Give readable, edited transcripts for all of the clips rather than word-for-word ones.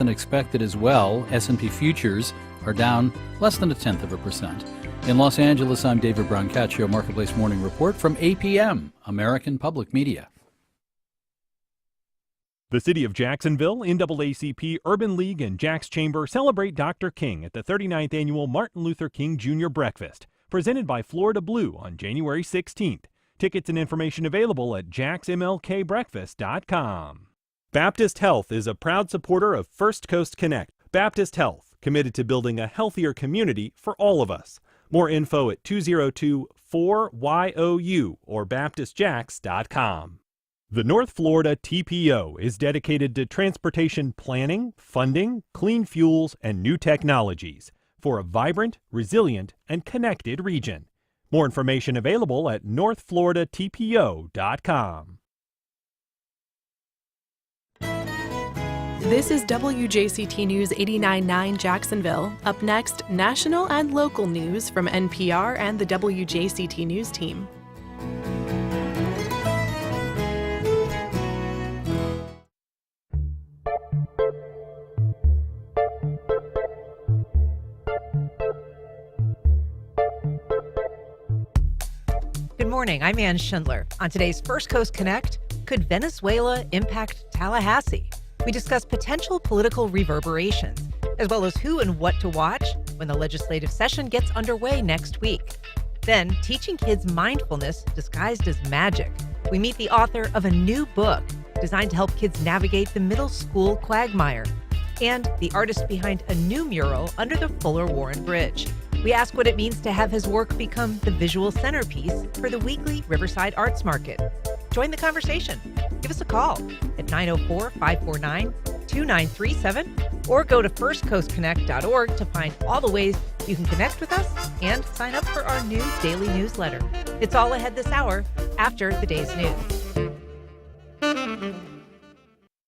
than expected as well. S&P futures are down less than 0.1%. In Los Angeles, I'm David Brancaccio, Marketplace Morning Report from APM, American Public Media. The City of Jacksonville, NAACP, Urban League, and Jack's Chamber celebrate Dr. King at the 39th Annual Martin Luther King Jr. Breakfast, presented by Florida Blue on January 16th. Tickets and information available at jacksmlkbreakfast.com. Baptist Health is a proud supporter of First Coast Connect. Baptist Health, committed to building a healthier community for all of us. More info at 202-4YOU or baptistjacks.com. The North Florida TPO is dedicated to transportation planning, funding, clean fuels, and new technologies for a vibrant, resilient, and connected region. More information available at northfloridatpo.com. This is WJCT News 89.9 Jacksonville. Up next, national and local news from NPR and the WJCT News team. Good morning, I'm Ann Schindler. On today's First Coast Connect, could Venezuela impact Tallahassee? We discuss potential political reverberations, as well as who and what to watch when the legislative session gets underway next week. Then, teaching kids mindfulness disguised as magic. We meet the author of a new book designed to help kids navigate the middle school quagmire, and the artist behind a new mural under the Fuller Warren Bridge. We ask what it means to have his work become the visual centerpiece for the weekly Riverside Arts Market. Join the conversation. Give us a call at 904-549-2937 or go to firstcoastconnect.org to find all the ways you can connect with us and sign up for our new daily newsletter. It's all ahead this hour after the day's news.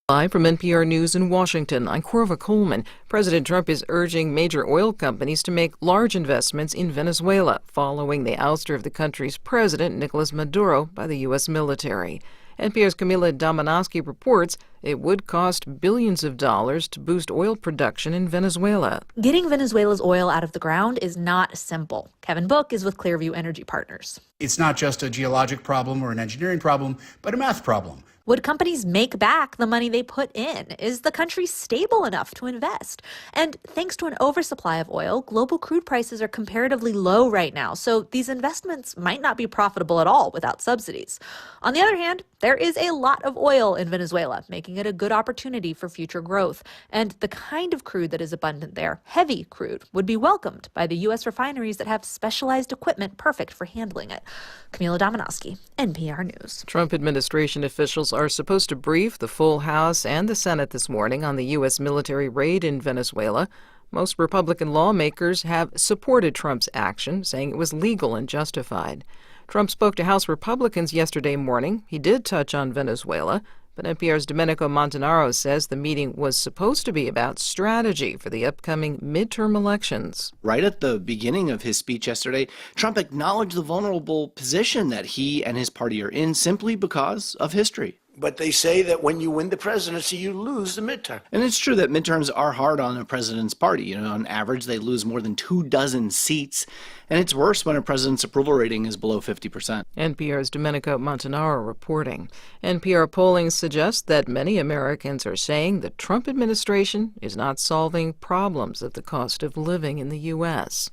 Live from NPR News in Washington, I'm Corva Coleman. President Trump is urging major oil companies to make large investments in Venezuela following the ouster of the country's president, Nicolas Maduro, by the U.S. military. NPR's Camila Domonoske reports it would cost billions of dollars to boost oil production in Venezuela. Getting Venezuela's oil out of the ground is not simple. Kevin Book is with Clearview Energy Partners. It's not just a geologic problem or an engineering problem, but a math problem. Would companies make back the money they put in? Is the country stable enough to invest? And thanks to an oversupply of oil, global crude prices are comparatively low right now, so these investments might not be profitable at all without subsidies. On the other hand, there is a lot of oil in Venezuela, making it a good opportunity for future growth. And the kind of crude that is abundant there, heavy crude, would be welcomed by the U.S. refineries that have specialized equipment perfect for handling it. Camila Domonoske, NPR News. Trump administration officials are supposed to brief the full House and the Senate this morning on the U.S. military raid in Venezuela. Most Republican lawmakers have supported Trump's action, saying it was legal and justified. Trump spoke to House Republicans yesterday morning. He did touch on Venezuela, but NPR's Domenico Montanaro says the meeting was supposed to be about strategy for the upcoming midterm elections. Right at the beginning of his speech yesterday, Trump acknowledged the vulnerable position that he and his party are in simply because of history. But they say that when you win the presidency, you lose the midterm. And it's true that midterms are hard on a president's party. You know, on average, they lose more than 24 seats. And it's worse when a president's approval rating is below 50%. NPR's Domenico Montanaro reporting. NPR polling suggests that many Americans are saying the Trump administration is not solving problems of the cost of living in the U.S.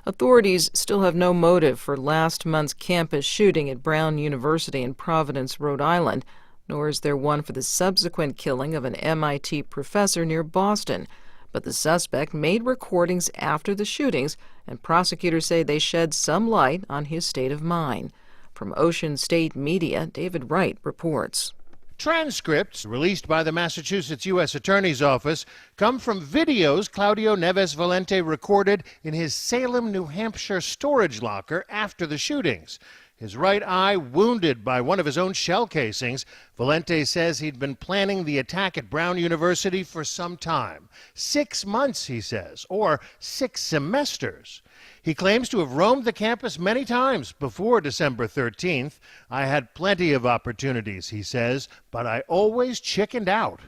Authorities still have no motive for last month's campus shooting at Brown University in Providence, Rhode Island, nor is there one for the subsequent killing of an MIT professor near Boston. But the suspect made recordings after the shootings, and prosecutors say they shed some light on his state of mind. From Ocean State Media, David Wright reports. Transcripts released by the Massachusetts U.S. Attorney's Office come from videos Claudio Neves Valente recorded in his Salem, New Hampshire storage locker after the shootings. His right eye wounded by one of his own shell casings, Valente says he'd been planning the attack at Brown University for some time. 6 months, he says, or 6 semesters. He claims to have roamed the campus many times before December 13th. I had plenty of opportunities, he says, but I always chickened out.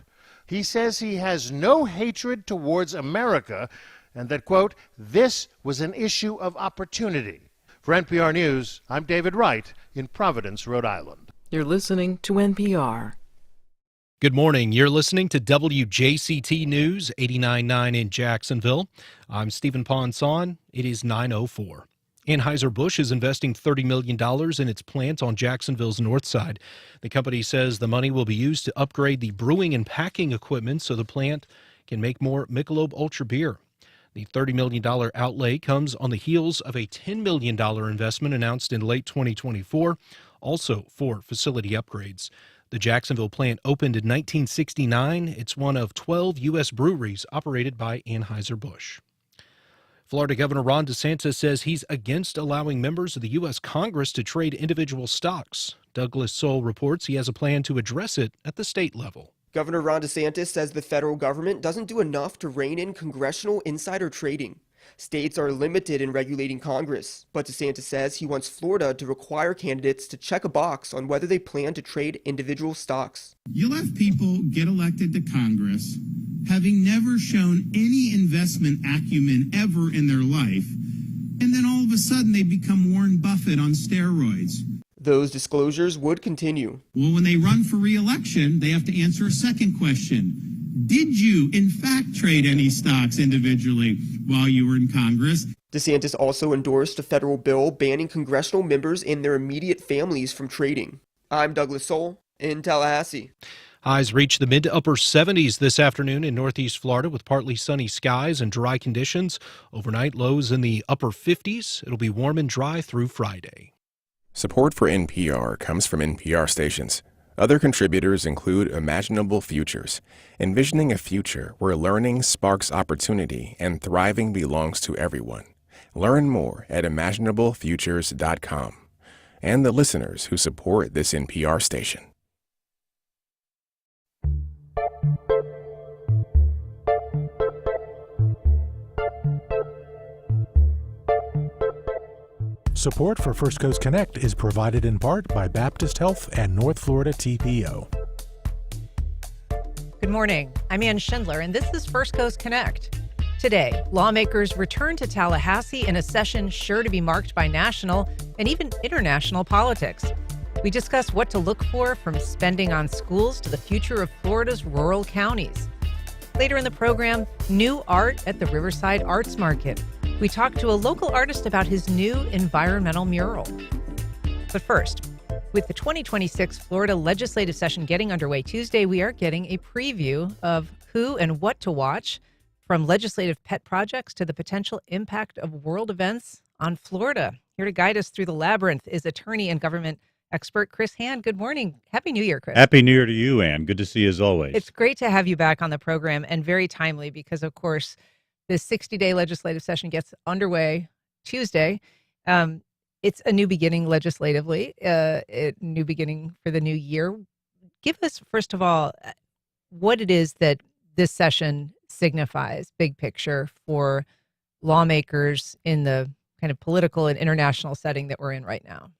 He says he has no hatred towards America and that, quote, this was an issue of opportunity. For NPR News, I'm David Wright in Providence, Rhode Island. You're listening to NPR. Good morning. You're listening to WJCT News 89.9 in Jacksonville. I'm Stephen Ponson. It is 9:04. Anheuser-Busch is investing $30 million in its plant on Jacksonville's north side. The company says the money will be used to upgrade the brewing and packing equipment so the plant can make more Michelob Ultra beer. The $30 million outlay comes on the heels of a $10 million investment announced in late 2024, also for facility upgrades. The Jacksonville plant opened in 1969. It's one of 12 U.S. breweries operated by Anheuser-Busch. Florida Governor Ron DeSantis says he's against allowing members of the U.S. Congress to trade individual stocks. Douglas Soul reports he has a plan to address it at the state level. Governor Ron DeSantis says the federal government doesn't do enough to rein in congressional insider trading. States are limited in regulating Congress, but DeSantis says he wants Florida to require candidates to check a box on whether they plan to trade individual stocks. You'll have people get elected to Congress having never shown any investment acumen ever in their life, and then all of a sudden they become Warren Buffett on steroids. Those disclosures would continue. Well, when they run for re-election, they have to answer a second question. Did you, in fact, trade any stocks individually while you were in Congress? DeSantis also endorsed a federal bill banning congressional members and their immediate families from trading. I'm Douglas Soul in Tallahassee. Highs reach the mid to upper 70s this afternoon in northeast Florida with partly sunny skies and dry conditions. Overnight lows in the upper 50s. It'll be warm and dry through Friday. Support for NPR comes from NPR stations. Other contributors include Imaginable Futures, envisioning a future where learning sparks opportunity and thriving belongs to everyone. Learn more at imaginablefutures.com. And the listeners who support this NPR station. Support for First Coast Connect is provided in part by Baptist Health and North Florida TPO. Good morning. I'm Ann Schindler, and this is First Coast Connect. Today, lawmakers return to Tallahassee in a session sure to be marked by national and even international politics. We discuss what to look for from spending on schools to the future of Florida's rural counties. Later in the program, new art at the Riverside Arts Market. We talk to a local artist about his new environmental mural. But first, with the 2026 Florida legislative session getting underway Tuesday, we are getting a preview of who and what to watch, from legislative pet projects to the potential impact of world events on Florida. Here to guide us through the labyrinth is attorney and government expert Chris Hand. Good morning. Happy New Year, Chris. Happy New Year to you, Ann. Good to see you as always. It's great to have you back on the program, and very timely because, of course, this 60-day legislative session gets underway Tuesday. It's a new beginning legislatively, a new beginning for the new year. Give us, first of all, what it is that this session signifies, big picture, for lawmakers in the kind of political and international setting that we're in right now.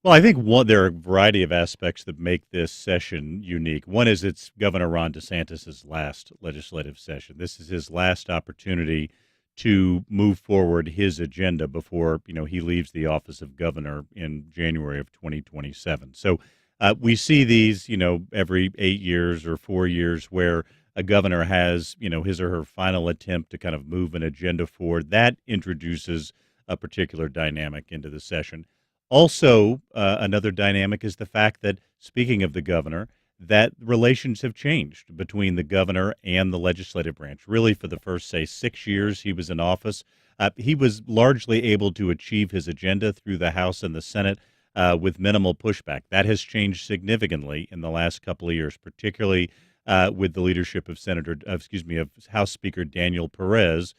Well, I think there are a variety of aspects that make this session unique. One is it's Governor Ron DeSantis' last legislative session. This is his last opportunity to move forward his agenda before, he leaves the office of governor in January of 2027. So we see these, every 8 years or 4 years where a governor has, his or her final attempt to kind of move an agenda forward. That introduces a particular dynamic into the session. Also, another dynamic is the fact that, speaking of the governor, that relations have changed between the governor and the legislative branch. Really, for the first, 6 years he was in office, he was largely able to achieve his agenda through the House and the Senate with minimal pushback. That has changed significantly in the last couple of years, particularly with the leadership of House Speaker Daniel Perez,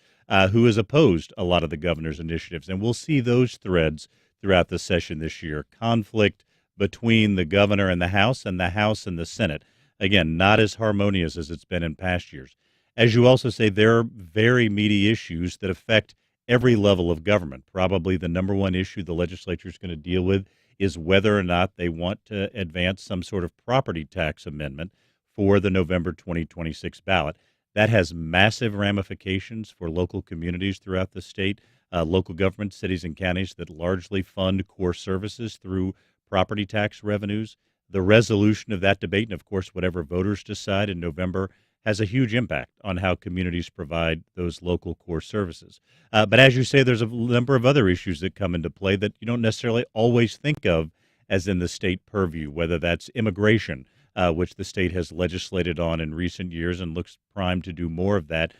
who has opposed a lot of the governor's initiatives. And we'll see those threads throughout the session this year. Conflict between the governor and the House and the Senate. Again, not as harmonious as it's been in past years. As you also say, there are very meaty issues that affect every level of government. Probably the number one issue the legislature is going to deal with is whether or not they want to advance some sort of property tax amendment for the November 2026 ballot. That has massive ramifications for local communities throughout the state, local governments, cities and counties that largely fund core services through property tax revenues. The resolution of that debate, and of course, whatever voters decide in November, has a huge impact on how communities provide those local core services. But as you say, there's a number of other issues that come into play that you don't necessarily always think of as in the state purview, whether that's immigration, which the state has legislated on in recent years and looks primed to do more of that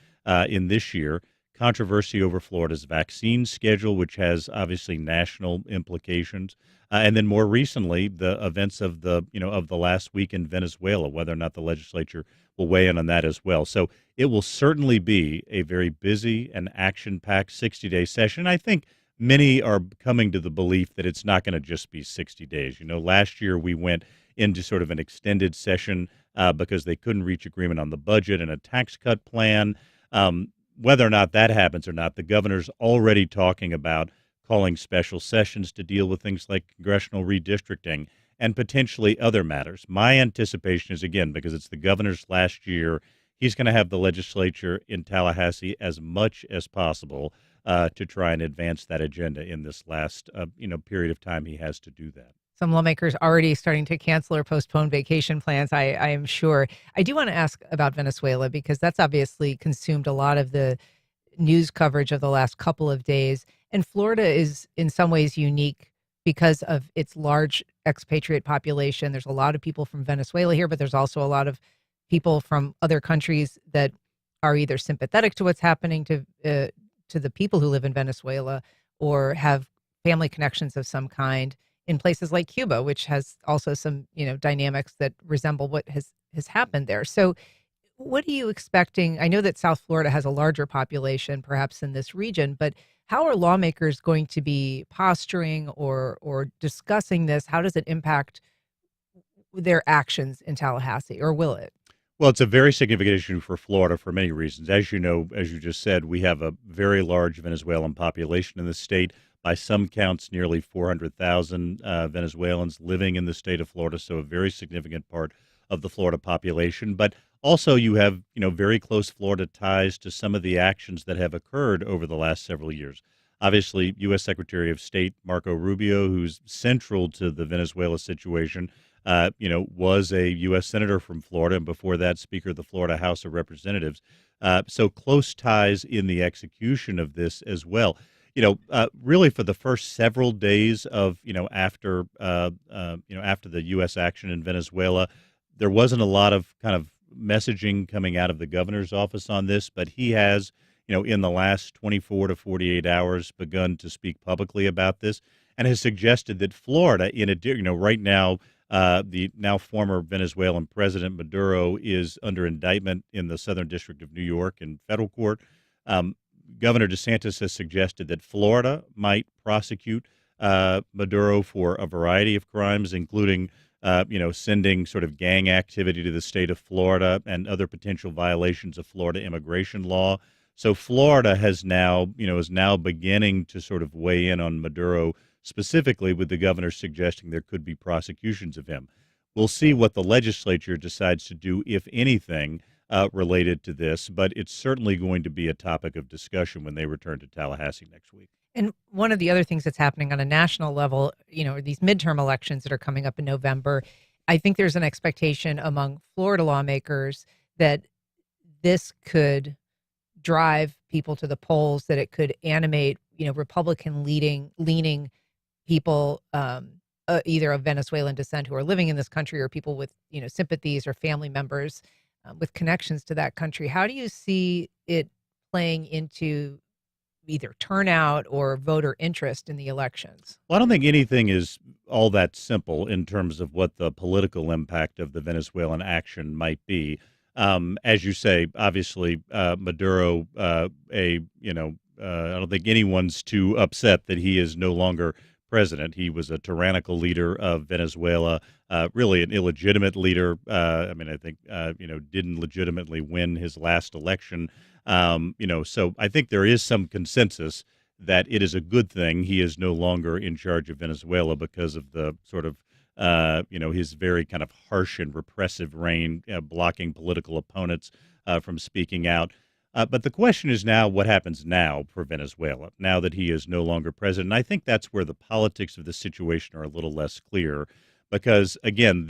in this year. Controversy over Florida's vaccine schedule, which has obviously national implications, and then more recently, the events of the last week in Venezuela, whether or not the legislature will weigh in on that as well. So it will certainly be a very busy and action-packed 60-day session. I think many are coming to the belief that it's not going to just be 60 days. Last year we went into sort of an extended session because they couldn't reach agreement on the budget and a tax cut plan. Whether or not that happens or not, the governor's already talking about calling special sessions to deal with things like congressional redistricting and potentially other matters. My anticipation is, again, because it's the governor's last year, he's going to have the legislature in Tallahassee as much as possible to try and advance that agenda in this last period of time he has to do that. Some lawmakers already starting to cancel or postpone vacation plans, I am sure. I do want to ask about Venezuela because that's obviously consumed a lot of the news coverage of the last couple of days. And Florida is in some ways unique because of its large expatriate population. There's a lot of people from Venezuela here, but there's also a lot of people from other countries that are either sympathetic to what's happening to the people who live in Venezuela or have family connections of some kind in places like Cuba, which has also some, dynamics that resemble what has happened there. So what are you expecting? I know that South Florida has a larger population, perhaps in this region, but how are lawmakers going to be posturing or discussing this? How does it impact their actions in Tallahassee, or will it? Well, it's a very significant issue for Florida for many reasons. As you know, as you just said, we have a very large Venezuelan population in the state. By some counts, nearly 400,000 Venezuelans living in the state of Florida, so a very significant part of the Florida population. But also you have, very close Florida ties to some of the actions that have occurred over the last several years. Obviously, U.S. Secretary of State Marco Rubio, who's central to the Venezuela situation, was a U.S. Senator from Florida, and before that, Speaker of the Florida House of Representatives. So close ties in the execution of this as well. Really for the first several days of, after the U.S. action in Venezuela, there wasn't a lot of kind of messaging coming out of the governor's office on this, but he has, in the last 24 to 48 hours begun to speak publicly about this and has suggested that Florida, right now, the now former Venezuelan President Maduro is under indictment in the Southern District of New York in federal court. Governor DeSantis has suggested that Florida might prosecute Maduro for a variety of crimes, including, sending sort of gang activity to the state of Florida and other potential violations of Florida immigration law. So Florida is now beginning to sort of weigh in on Maduro specifically, with the governor suggesting there could be prosecutions of him. We'll see what the legislature decides to do, if anything, related to this, but it's certainly going to be a topic of discussion when they return to Tallahassee next week. And one of the other things that's happening on a national level, are these midterm elections that are coming up in November. I think there's an expectation among Florida lawmakers that this could drive people to the polls, that it could animate, Republican leaning people, either of Venezuelan descent who are living in this country, or people with, sympathies or family members with connections to that country. How do you see it playing into either turnout or voter interest in the elections? Well, I don't think anything is all that simple in terms of what the political impact of the Venezuelan action might be. As you say, obviously, Maduro, I don't think anyone's too upset that he is no longer president. He was a tyrannical leader of Venezuela, really an illegitimate leader. I think, didn't legitimately win his last election. So I think there is some consensus that it is a good thing he is no longer in charge of Venezuela because of the sort of his very kind of harsh and repressive reign, blocking political opponents from speaking out. But the question is now, what happens now for Venezuela, now that he is no longer president? And I think that's where the politics of the situation are a little less clear because, again,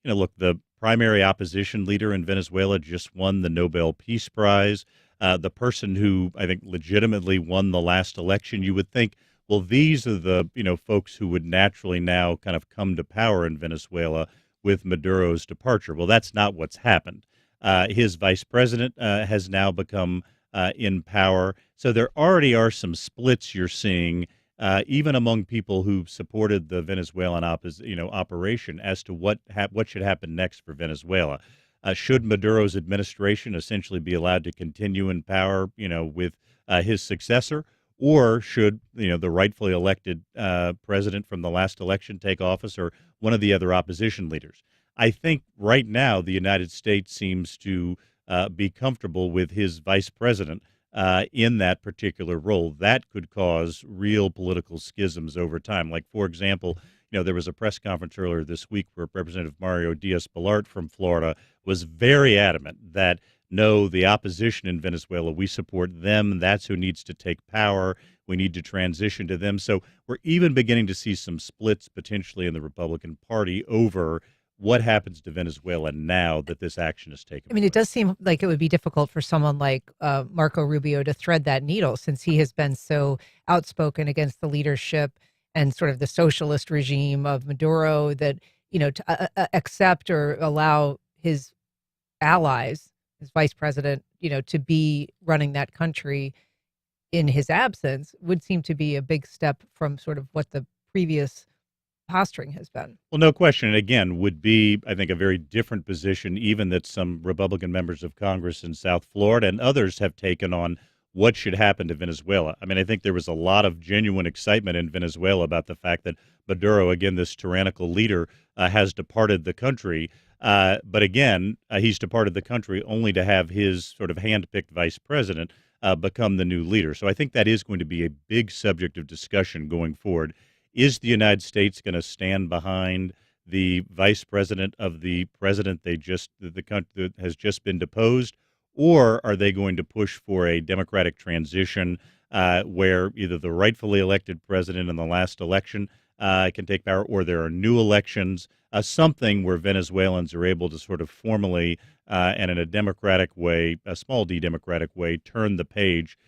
look, the primary opposition leader in Venezuela just won the Nobel Peace Prize. The person who I think legitimately won the last election, you would think, well, these are the, folks who would naturally now kind of come to power in Venezuela with Maduro's departure. Well, that's not what's happened. His vice president has now become in power. So there already are some splits you're seeing, even among people who supported the Venezuelan operation as to what should happen next for Venezuela. Should Maduro's administration essentially be allowed to continue in power, with his successor? Or should, the rightfully elected president from the last election take office, or one of the other opposition leaders? I think right now the United States seems to be comfortable with his vice president in that particular role. That could cause real political schisms over time. Like, for example, there was a press conference earlier this week where Representative Mario Diaz-Balart from Florida was very adamant that, no, the opposition in Venezuela, we support them. That's who needs to take power. We need to transition to them. So we're even beginning to see some splits potentially in the Republican Party over what happens to Venezuela now that this action is taken. I mean, it does seem like it would be difficult for someone like Marco Rubio to thread that needle, since he has been so outspoken against the leadership and sort of the socialist regime of Maduro that, to accept or allow his allies, his vice president, to be running that country in his absence would seem to be a big step from sort of what the previous posturing has been. Well, no question. And again, would be, I think, a very different position, even that some Republican members of Congress in South Florida and others have taken on what should happen to Venezuela. I mean, I think there was a lot of genuine excitement in Venezuela about the fact that Maduro, again, this tyrannical leader, has departed the country. But again, he's departed the country only to have his sort of hand-picked vice president become the new leader. So I think that is going to be a big subject of discussion going forward. Is the United States going to stand behind the vice president of the president the country that has just been deposed, or are they going to push for a democratic transition where either the rightfully elected president in the last election can take power, or there are new elections, something where Venezuelans are able to sort of formally and in a democratic way, a small d democratic way, turn the page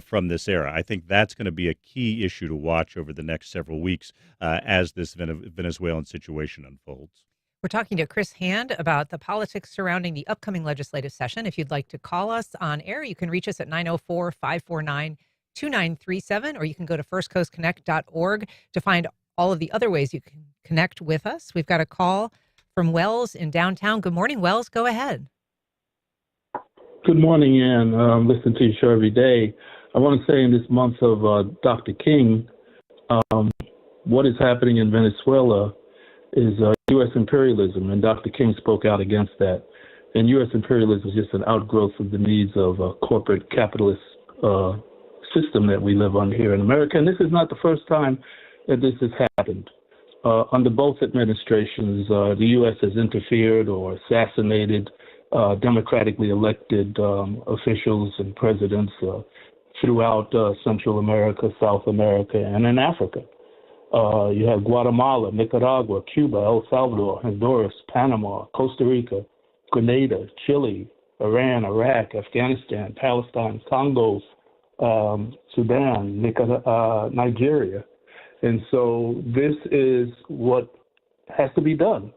from this era. I think that's going to be a key issue to watch over the next several weeks as this Venezuelan situation unfolds. We're talking to Chris Hand about the politics surrounding the upcoming legislative session. If you'd like to call us on air, you can reach us at 904-549-2937, or you can go to firstcoastconnect.org to find all of the other ways you can connect with us. We've got a call from Wells in downtown. Good morning, Wells. Go ahead. Good morning, Ann. Listen to your show every day. I want to say in this month of Dr. King, what is happening in Venezuela is U.S. imperialism, and Dr. King spoke out against that. And U.S. imperialism is just an outgrowth of the needs of a corporate capitalist system that we live under here in America. And this is not the first time that this has happened. Under both administrations, the U.S. has interfered or assassinated democratically elected officials and presidents throughout Central America, South America, and in Africa. You have Guatemala, Nicaragua, Cuba, El Salvador, Honduras, Panama, Costa Rica, Grenada, Chile, Iran, Iraq, Afghanistan, Palestine, Congo, Sudan, Nigeria. And so this is what has to be done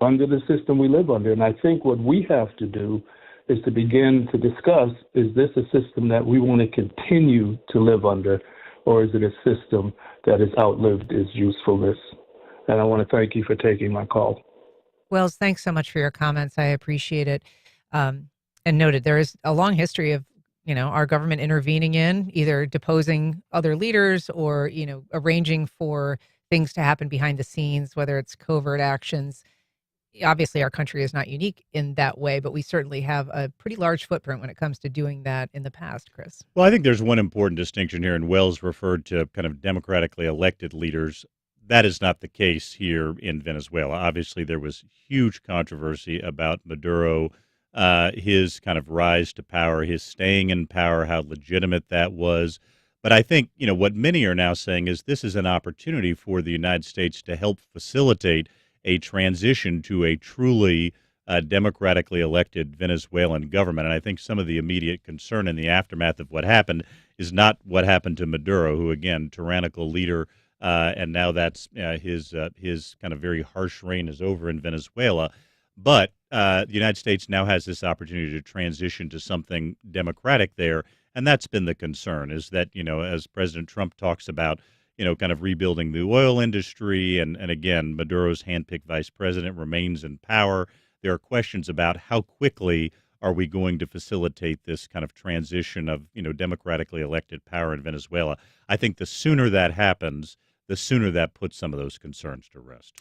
under the system we live under. And I think what we have to do is to begin to discuss, is this a system that we want to continue to live under, or is it a system that has outlived its usefulness? And I want to thank you for taking my call. Wells, thanks so much for your comments. I appreciate it. And noted, there is a long history of, our government intervening in either deposing other leaders or, arranging for things to happen behind the scenes, whether it's covert actions. Obviously, our country is not unique in that way, but we certainly have a pretty large footprint when it comes to doing that in the past, Chris. Well, I think there's one important distinction here, and Wells referred to kind of democratically elected leaders. That is not the case here in Venezuela. Obviously, there was huge controversy about Maduro, his kind of rise to power, his staying in power, how legitimate that was. But I think, what many are now saying is this is an opportunity for the United States to help facilitate a transition to a truly democratically elected Venezuelan government. And I think some of the immediate concern in the aftermath of what happened is not what happened to Maduro, who, again, tyrannical leader, and now that's his kind of very harsh reign is over in Venezuela. But the United States now has this opportunity to transition to something democratic there. And that's been the concern, is that, as President Trump talks about, kind of rebuilding the oil industry, and again, Maduro's handpicked vice president remains in power. There are questions about how quickly are we going to facilitate this kind of transition of, democratically elected power in Venezuela. I think the sooner that happens, the sooner that puts some of those concerns to rest.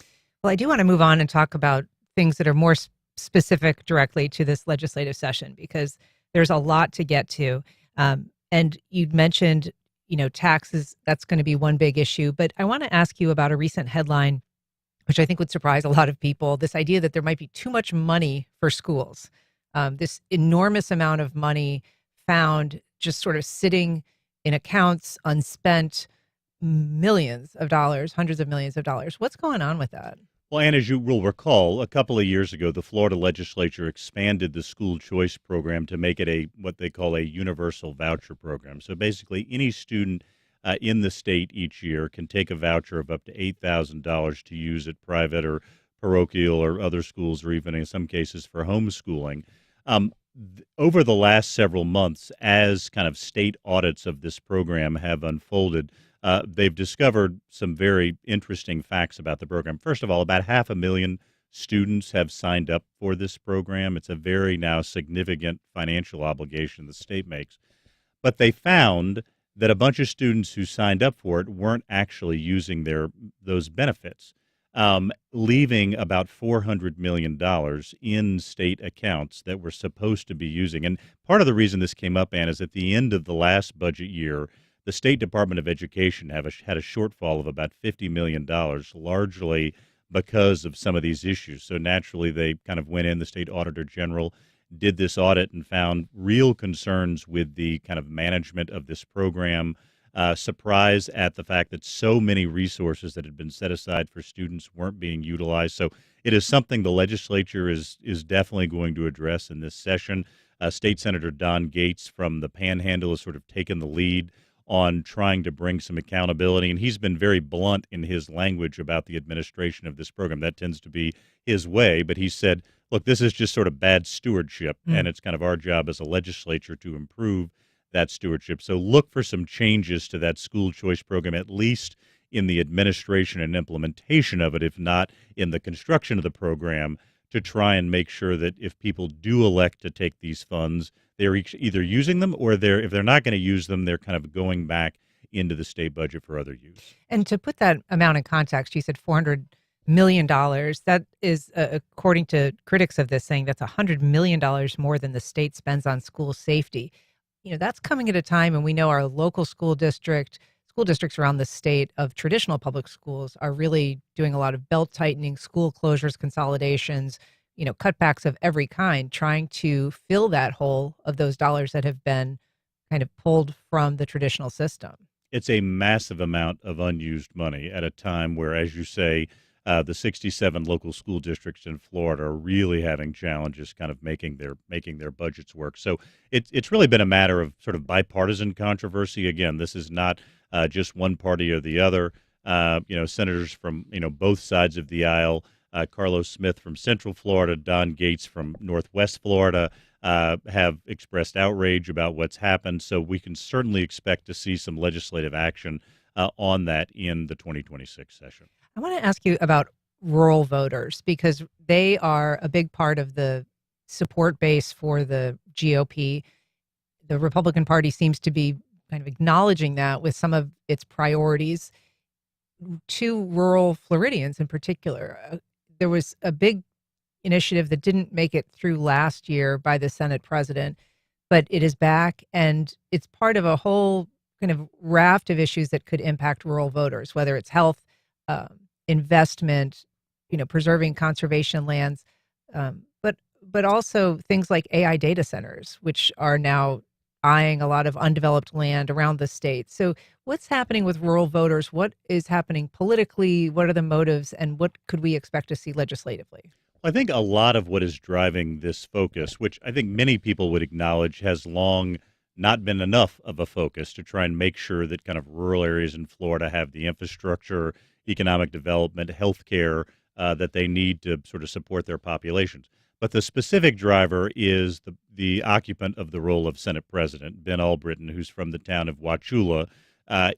Well, I do want to move on and talk about things that are more specific directly to this legislative session, because there's a lot to get to. And you'd mentioned, taxes, that's going to be one big issue. But I want to ask you about a recent headline, which I think would surprise a lot of people, this idea that there might be too much money for schools. This enormous amount of money found just sort of sitting in accounts, unspent, millions of dollars, hundreds of millions of dollars. What's going on with that? Well, and as you will recall, a couple of years ago, the Florida legislature expanded the school choice program to make it what they call a universal voucher program. So basically, any student in the state each year can take a voucher of up to $8,000 to use at private or parochial or other schools, or even in some cases for homeschooling. Over the last several months, as kind of state audits of this program have unfolded, they've discovered some very interesting facts about the program. First of all, about 500,000 students have signed up for this program. It's a very now significant financial obligation the state makes. But they found that a bunch of students who signed up for it weren't actually using those benefits, leaving about $400 million in state accounts that were supposed to be using. And part of the reason this came up, Ann, is at the end of the last budget year, the State Department of Education had a shortfall of about $50 million, largely because of some of these issues. So naturally, they kind of went in, the State Auditor General did this audit and found real concerns with the kind of management of this program, surprise at the fact that so many resources that had been set aside for students weren't being utilized. So it is something the legislature is definitely going to address in this session. State Senator Don Gates from the Panhandle has sort of taken the lead on trying to bring some accountability, and he's been very blunt in his language about the administration of this program. That tends to be his way, but he said, look, this is just sort of bad stewardship, and it's kind of our job as a legislature to improve that stewardship. So look for some changes to that school choice program, at least in the administration and implementation of it, if not in the construction of the program, to try and make sure that if people do elect to take these funds, they're either using them, or if they're not going to use them, they're kind of going back into the state budget for other use. And to put that amount in context, you said $400 million. That is, according to critics of this, saying that's $100 million more than the state spends on school safety. That's coming at a time, and we know our local school districts around the state of traditional public schools are really doing a lot of belt tightening, school closures, consolidations, cutbacks of every kind, trying to fill that hole of those dollars that have been kind of pulled from the traditional system. It's a massive amount of unused money at a time where, as you say, the 67 local school districts in Florida are really having challenges kind of making their budgets work. So it's really been a matter of sort of bipartisan controversy. Again, this is not just one party or the other. Senators from both sides of the aisle, Carlos Smith from Central Florida, Don Gates from Northwest Florida, have expressed outrage about what's happened. So we can certainly expect to see some legislative action on that in the 2026 session. I want to ask you about rural voters, because they are a big part of the support base for the GOP. The Republican Party seems to be kind of acknowledging that with some of its priorities to rural Floridians in particular. There was a big initiative that didn't make it through last year by the Senate president, but it is back, and it's part of a whole kind of raft of issues that could impact rural voters, whether it's health, investment, preserving conservation lands, but also things like AI data centers, which are now eyeing a lot of undeveloped land around the state. So what's happening with rural voters? What is happening politically? What are the motives? And what could we expect to see legislatively? I think a lot of what is driving this focus, which I think many people would acknowledge has long not been enough of a focus to try and make sure that kind of rural areas in Florida have the infrastructure, economic development, healthcare that they need to sort of support their populations. But the specific driver is the occupant of the role of Senate President, Ben Albritton, who's from the town of Wauchula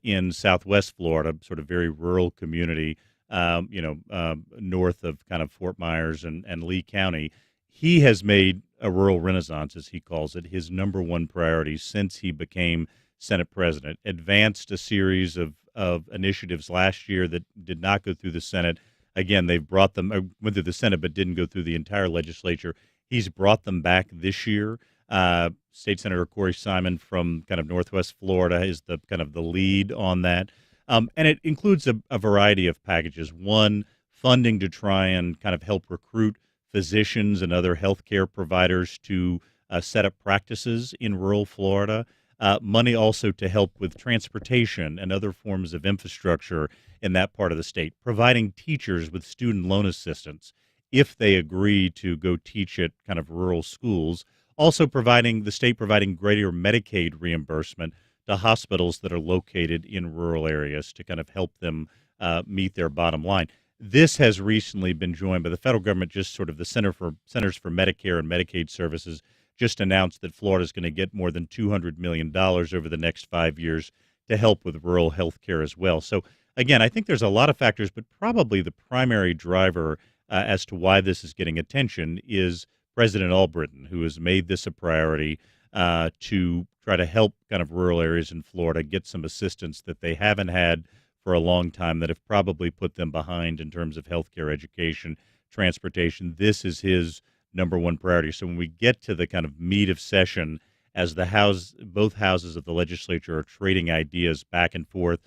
in southwest Florida, sort of very rural community, north of kind of Fort Myers and Lee County. He has made a rural renaissance, as he calls it, his number one priority since he became Senate President. Advanced a series of initiatives last year that did not go through the Senate. Again, they've brought them, went through the Senate, but didn't go through the entire legislature. He's brought them back this year. State Senator Corey Simon from kind of Northwest Florida is the kind of the lead on that. And it includes a variety of packages. One, funding to try and kind of help recruit physicians and other healthcare providers to set up practices in rural Florida. Money also to help with transportation and other forms of infrastructure in that part of the state, providing teachers with student loan assistance if they agree to go teach at kind of rural schools. Also the state providing greater Medicaid reimbursement to hospitals that are located in rural areas to kind of help them meet their bottom line. This has recently been joined by the federal government, just sort of the Centers for Medicare and Medicaid Services just announced that Florida is going to get more than $200 million over the next 5 years to help with rural health care as well. So again, I think there's a lot of factors, but probably the primary driver as to why this is getting attention is President Albritton, who has made this a priority to try to help kind of rural areas in Florida get some assistance that they haven't had for a long time, that have probably put them behind in terms of healthcare, education, transportation. This is his number one priority. So when we get to the kind of meat of session, as both houses of the legislature are trading ideas back and forth,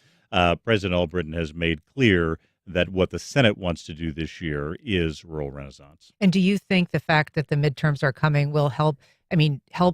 President Albritton has made clear that what the Senate wants to do this year is rural renaissance. And do you think the fact that the midterms are coming will help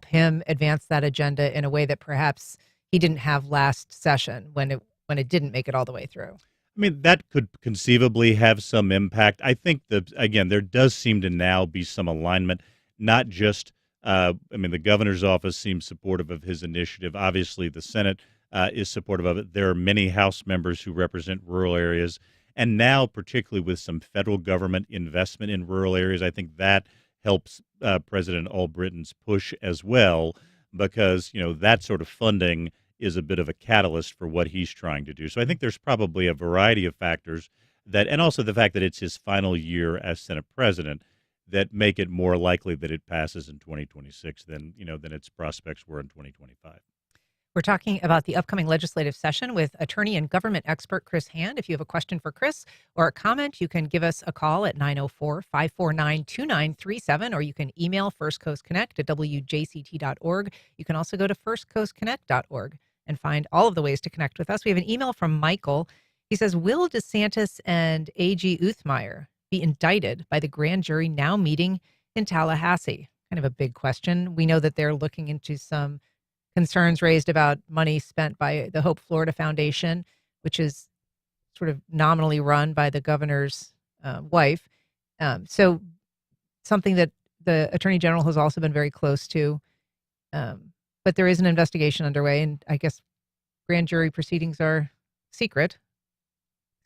him advance that agenda in a way that perhaps he didn't have last session when it didn't make it all the way through? I mean, that could conceivably have some impact. I think that, again, there does seem to now be some alignment, not just, the governor's office seems supportive of his initiative. Obviously, the Senate is supportive of it. There are many House members who represent rural areas. And now, particularly with some federal government investment in rural areas, I think that helps President Albritton's push as well, because, that sort of funding is a bit of a catalyst for what he's trying to do. So I think there's probably a variety of factors and also the fact that it's his final year as Senate President, that make it more likely that it passes in 2026 than its prospects were in 2025. We're talking about the upcoming legislative session with attorney and government expert Chris Hand. If you have a question for Chris or a comment, you can give us a call at 904-549-2937, or you can email firstcoastconnect@wjct.org. You can also go to firstcoastconnect.org and find all of the ways to connect with us. We have an email from Michael. He says, will DeSantis and AG Uthmeier be indicted by the grand jury now meeting in Tallahassee? Kind of a big question. We know that they're looking into some concerns raised about money spent by the Hope Florida Foundation, which is sort of nominally run by the governor's wife. So something that the Attorney General has also been very close to. But there is an investigation underway, and I guess grand jury proceedings are secret.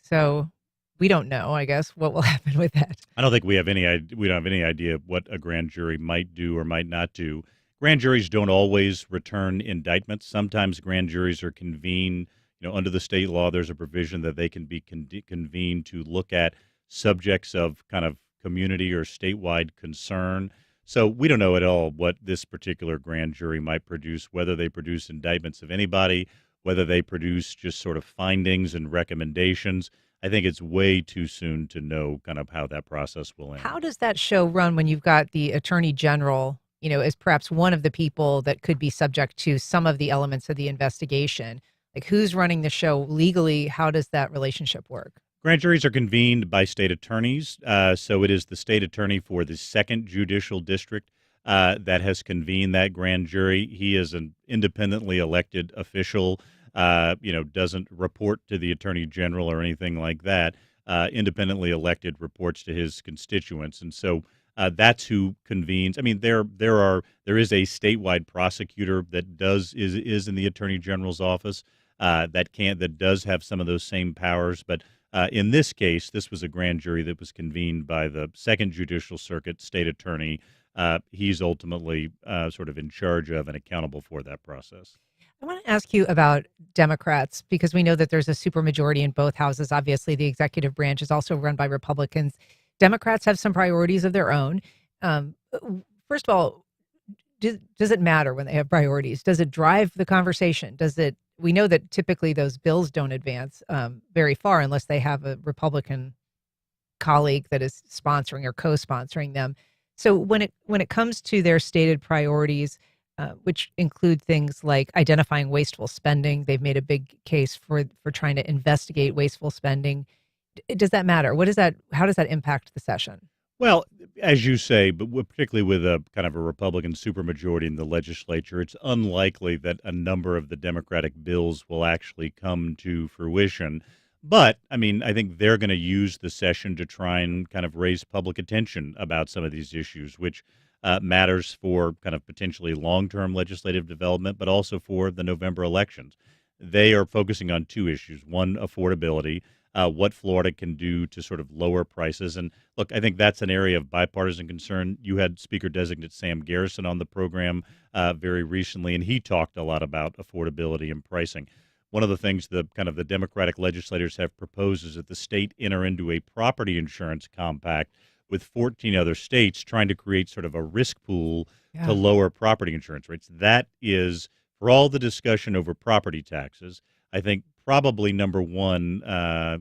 So we don't know, I guess, what will happen with that. I don't think we don't have any idea what a grand jury might do or might not do. Grand juries don't always return indictments. Sometimes grand juries are convened, under the state law, there's a provision that they can be convened to look at subjects of kind of community or statewide concern. So we don't know at all what this particular grand jury might produce, whether they produce indictments of anybody, whether they produce just sort of findings and recommendations. I think it's way too soon to know kind of how that process will end. How does that show run when you've got the Attorney General, as perhaps one of the people that could be subject to some of the elements of the investigation? Like, who's running the show legally? How does that relationship work? Grand juries are convened by state attorneys. So it is the state attorney for the second judicial district that has convened that grand jury. He is an independently elected official, doesn't report to the attorney general or anything like that. Independently elected, reports to his constituents. And so that's who convenes. I mean, there is a statewide prosecutor that is in the attorney general's office that does have some of those same powers, but in this case, this was a grand jury that was convened by the Second Judicial Circuit state attorney. He's ultimately sort of in charge of and accountable for that process. I want to ask you about Democrats, because we know that there's a supermajority in both houses. Obviously, the executive branch is also run by Republicans. Democrats have some priorities of their own. First of all, does it matter when they have priorities? Does it drive the conversation? We know that typically those bills don't advance very far unless they have a Republican colleague that is sponsoring or co-sponsoring them. So when it comes to their stated priorities, which include things like identifying wasteful spending, they've made a big case for trying to investigate wasteful spending. Does that matter? How does that impact the session? Well, as you say, but particularly with a kind of a Republican supermajority in the legislature, it's unlikely that a number of the Democratic bills will actually come to fruition. But, I mean, I think they're going to use the session to try and kind of raise public attention about some of these issues, which matters for kind of potentially long-term legislative development, but also for the November elections. They are focusing on two issues. One, affordability. What Florida can do to sort of lower prices. And look, I think that's an area of bipartisan concern. You had Speaker-designate Sam Garrison on the program very recently, and he talked a lot about affordability and pricing. One of the things the Democratic legislators have proposed is that the state enter into a property insurance compact with 14 other states, trying to create sort of a risk pool to lower property insurance rates. That is, for all the discussion over property taxes, I think probably number one,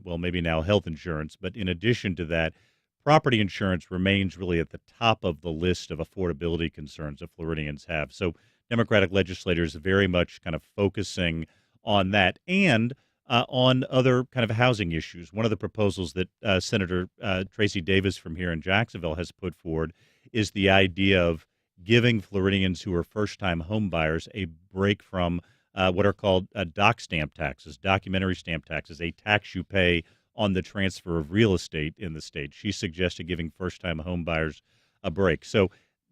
maybe now health insurance, but in addition to that, property insurance remains really at the top of the list of affordability concerns that Floridians have. So Democratic legislators very much kind of focusing on that and on other kind of housing issues. One of the proposals that Senator Tracy Davis from here in Jacksonville has put forward is the idea of giving Floridians who are first-time home buyers a break from what are called doc stamp taxes, documentary stamp taxes, a tax you pay on the transfer of real estate in the state. She suggested giving first-time home buyers a break. So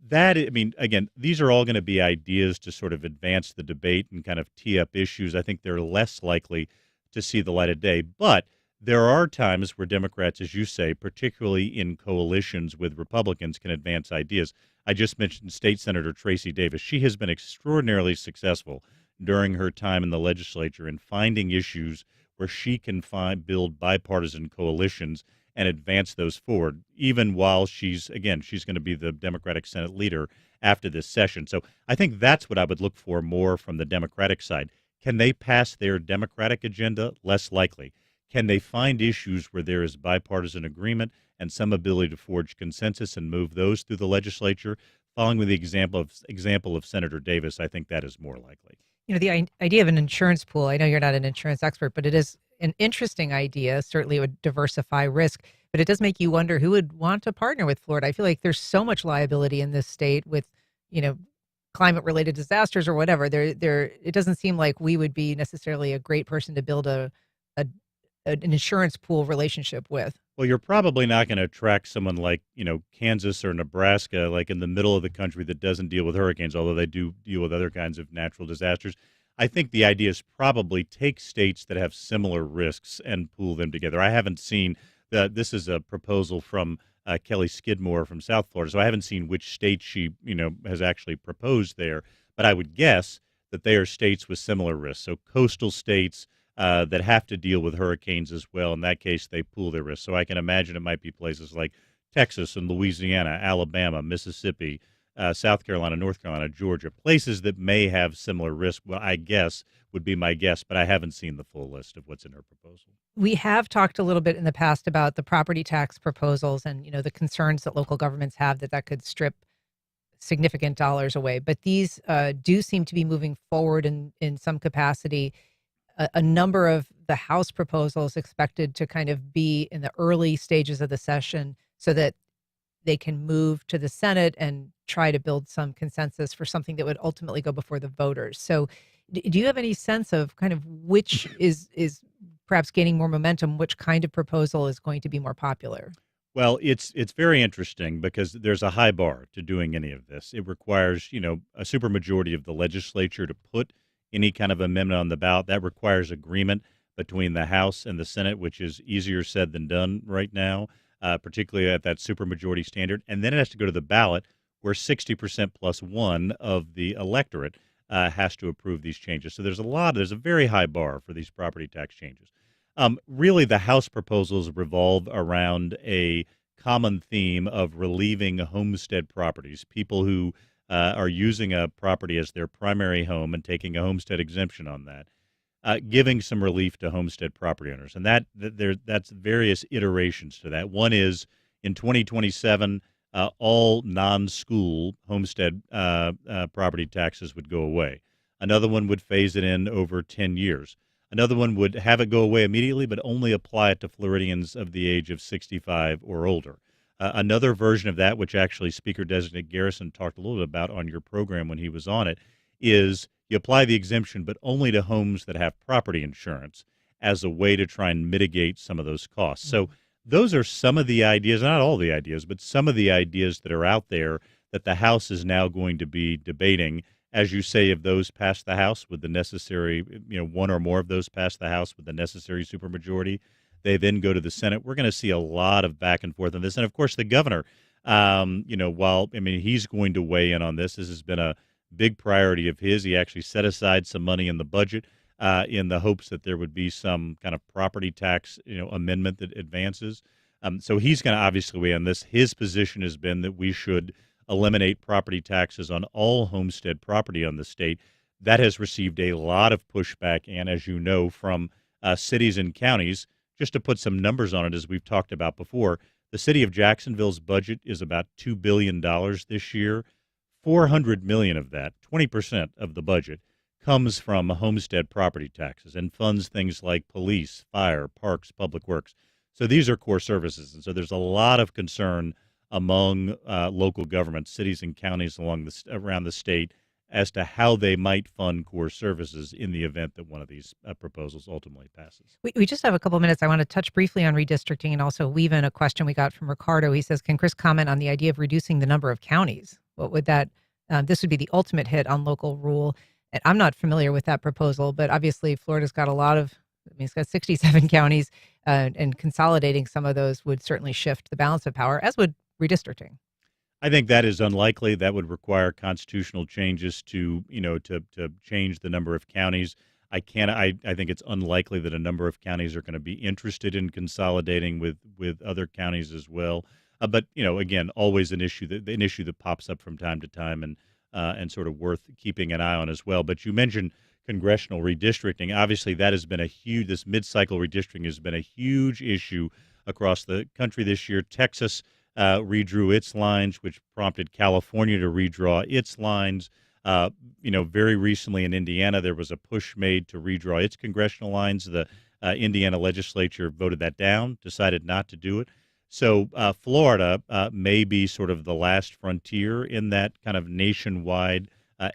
that, I mean, again, these are all going to be ideas to sort of advance the debate and kind of tee up issues. I think they're less likely to see the light of day. But there are times where Democrats, as you say, particularly in coalitions with Republicans, can advance ideas. I just mentioned State Senator Tracy Davis. She has been extraordinarily successful during her time in the legislature in finding issues where she can build bipartisan coalitions and advance those forward, even while she's going to be the Democratic Senate leader after this session. So I think that's what I would look for more from the Democratic side. Can they pass their Democratic agenda? Less likely. Can they find issues where there is bipartisan agreement and some ability to forge consensus and move those through the legislature? Following with the example of Senator Davis, I think that is more likely. You know, the idea of an insurance pool, I know you're not an insurance expert, but it is an interesting idea. Certainly it would diversify risk, but it does make you wonder who would want to partner with Florida. I feel like there's so much liability in this state with, climate-related disasters or whatever. It doesn't seem like we would be necessarily a great person to build an insurance pool relationship with. Well, you're probably not going to attract someone like, Kansas or Nebraska, like in the middle of the country that doesn't deal with hurricanes, although they do deal with other kinds of natural disasters. I think the idea is probably take states that have similar risks and pool them together. I haven't seen this is a proposal from Kelly Skidmore from South Florida, so I haven't seen which state she, has actually proposed there. But I would guess that they are states with similar risks. So coastal states that have to deal with hurricanes as well. In that case, they pool their risks. So I can imagine it might be places like Texas and Louisiana, Alabama, Mississippi, South Carolina, North Carolina, Georgia, places that may have similar risk. Well, I guess would be my guess, but I haven't seen the full list of what's in her proposal. We have talked a little bit in the past about the property tax proposals and, the concerns that local governments have that could strip significant dollars away. But these do seem to be moving forward in some capacity. a number of the House proposals expected to kind of be in the early stages of the session so that they can move to the Senate and try to build some consensus for something that would ultimately go before the voters. So do you have any sense of kind of which is perhaps gaining more momentum, which kind of proposal is going to be more popular? Well, it's very interesting because there's a high bar to doing any of this. It requires, a supermajority of the legislature to put any kind of amendment on the ballot. That requires agreement between the House and the Senate, which is easier said than done right now, particularly at that supermajority standard. And then it has to go to the ballot where 60% plus one of the electorate has to approve these changes. So there's a very high bar for these property tax changes. Really, the House proposals revolve around a common theme of relieving homestead properties, people who are using a property as their primary home and taking a homestead exemption on that, giving some relief to homestead property owners. And that's various iterations to that. One is in 2027, all non-school homestead property taxes would go away. Another one would phase it in over 10 years. Another one would have it go away immediately, but only apply it to Floridians of the age of 65 or older. Another version of that, which actually Speaker-designate Garrison talked a little bit about on your program when he was on it, is you apply the exemption, but only to homes that have property insurance as a way to try and mitigate some of those costs. So those are some of the ideas, not all the ideas, but some of the ideas that are out there that the House is now going to be debating. As you say, if those pass the House with the necessary, one or more of those pass the House with the necessary supermajority, they then go to the Senate. We're going to see a lot of back and forth on this. And, of course, the governor, he's going to weigh in on this. This has been a big priority of his. He actually set aside some money in the budget in the hopes that there would be some kind of property tax, amendment that advances. So he's going to obviously weigh in on this. His position has been that we should eliminate property taxes on all homestead property on the state. That has received a lot of pushback, and as you know, from cities and counties. Just to put some numbers on it, as we've talked about before, the city of Jacksonville's budget is about $2 billion this year. $400 million of that, 20% of the budget, comes from homestead property taxes and funds things like police, fire, parks, public works. So these are core services, and so there's a lot of concern among local governments, cities and counties around the state, as to how they might fund core services in the event that one of these proposals ultimately passes. We just have a couple minutes. I want to touch briefly on redistricting and also weave in a question we got from Ricardo. He says, can Chris comment on the idea of reducing the number of counties? What would that, this would be the ultimate hit on local rule. And I'm not familiar with that proposal, but obviously Florida's got it's got 67 counties, and consolidating some of those would certainly shift the balance of power, as would redistricting. I think that is unlikely. That would require constitutional changes to change the number of counties. I think it's unlikely that a number of counties are going to be interested in consolidating with other counties as well. But again, always an issue that pops up from time to time and sort of worth keeping an eye on as well. But you mentioned congressional redistricting. Obviously, that has been this mid-cycle redistricting has been a huge issue across the country this year. Texas redrew its lines, which prompted California to redraw its lines. Very recently in Indiana, there was a push made to redraw its congressional lines. The Indiana legislature voted that down, decided not to do it. So Florida may be sort of the last frontier in that kind of nationwide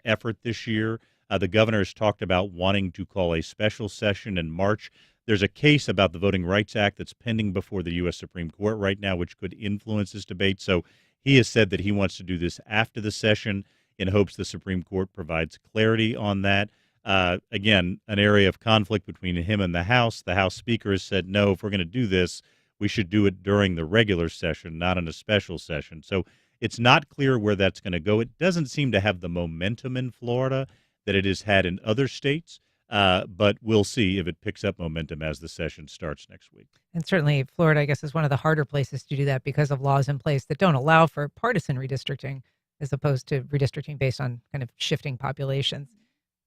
effort this year. The governor has talked about wanting to call a special session in March. There's a case about the Voting Rights Act that's pending before the U.S. Supreme Court right now, which could influence this debate. So he has said that he wants to do this after the session in hopes the Supreme Court provides clarity on that. Again, an area of conflict between him and the House. The House Speaker has said, no, if we're going to do this, we should do it during the regular session, not in a special session. So it's not clear where that's going to go. It doesn't seem to have the momentum in Florida that it has had in other states. But we'll see if it picks up momentum as the session starts next week. And certainly Florida, I guess, is one of the harder places to do that because of laws in place that don't allow for partisan redistricting as opposed to redistricting based on kind of shifting populations.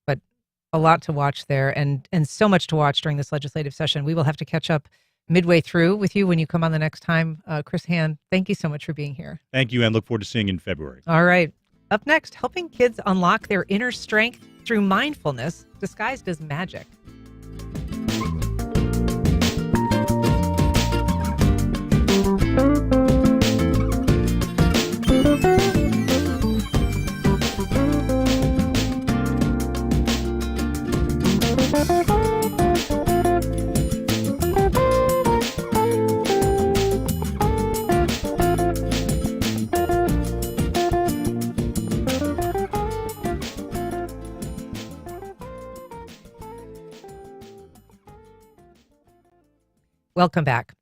But a lot to watch there and so much to watch during this legislative session. We will have to catch up midway through with you when you come on the next time. Chris Hand, thank you so much for being here. Thank you, and look forward to seeing you in February. All right. Up next, helping kids unlock their inner strength through mindfulness disguised as magic. Welcome back.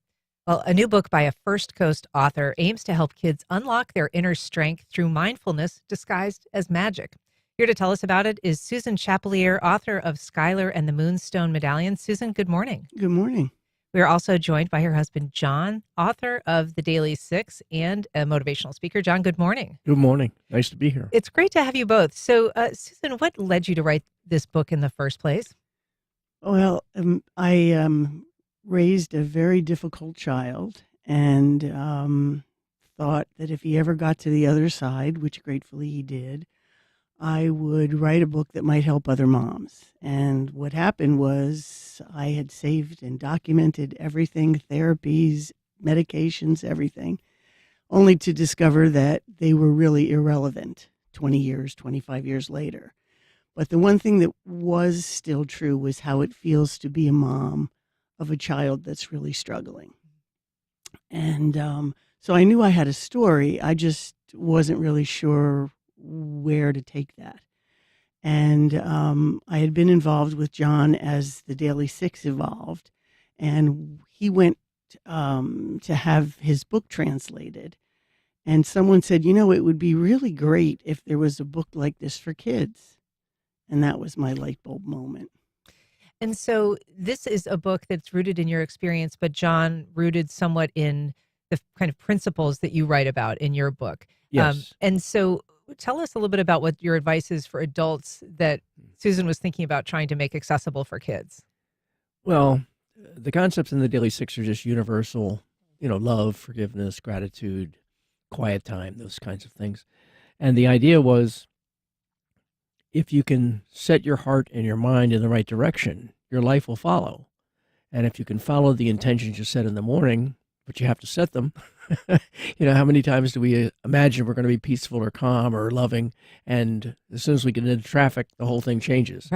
Well, a new book by a First Coast author aims to help kids unlock their inner strength through mindfulness disguised as magic. Here to tell us about it is Susan Chapelier, author of Skylar and the Moonstone Medallion. Susan, good morning. Good morning. We are also joined by her husband, John, author of The Daily Six and a motivational speaker. John, good morning. Good morning. Nice to be here. It's great to have you both. So, Susan, what led you to write this book in the first place? Well, I raised a very difficult child and thought that if he ever got to the other side, which gratefully he did, I would write a book that might help other moms. And what happened was I had saved and documented everything, therapies, medications, everything, only to discover that they were really irrelevant 20 years, 25 years later. But the one thing that was still true was how it feels to be a mom of a child that's really struggling. And so I knew I had a story. I just wasn't really sure where to take that. And I had been involved with John as the Daily Six evolved, and he went to have his book translated. And someone said, you know, it would be really great if there was a book like this for kids. And that was my light bulb moment. And so this is a book that's rooted in your experience, but John, rooted somewhat in the kind of principles that you write about in your book. Yes. And so tell us a little bit about what your advice is for adults that Susan was thinking about trying to make accessible for kids. Well, the concepts in the Daily Six are just universal, love, forgiveness, gratitude, quiet time, those kinds of things. And the idea was, if you can set your heart and your mind in the right direction, your life will follow. And if you can follow the intentions you set in the morning, but you have to set them, how many times do we imagine we're going to be peaceful or calm or loving, and as soon as we get into traffic, the whole thing changes.